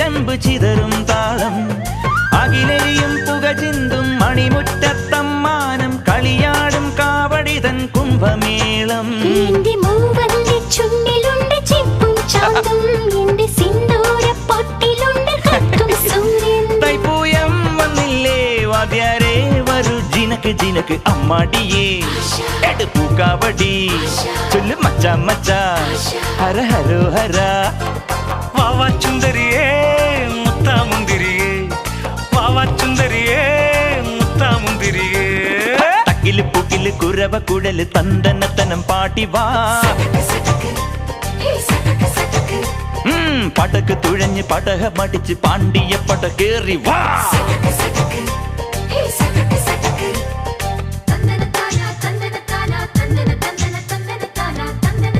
ചിലമ്പ് ചിതറും താളം അകിലരിയും പുക ചിന്തും മണിമുറ്റത്തമ്മാനം കളിയാടും കാവടിതൻ കുംഭമേളം തൈപ്പൂയം വന്നില്ലേ വാദ്യാരേ വരൂ ജിനക്ക് ജിനക്ക് അമ്മാടിയേ എടുപ്പൂക്കാവടി ചൊല്ലു മച്ചാ മച്ചാ ഹര ഹരോ ഹര വാവാ ചുന്ദരിയേ മുത്താമുന്തിരിയേ വാവാ ചുന്ദരിയേ മുത്താമുന്തിരിയേ തക്കില് പുകില് കുരവ കുഴല് തന്തനത്തനം പാട്ടി വാ പടക്ക് തുഴഞ്ഞ് പടക മടിച്ച് പാണ്ടിയ പട കേറി വാ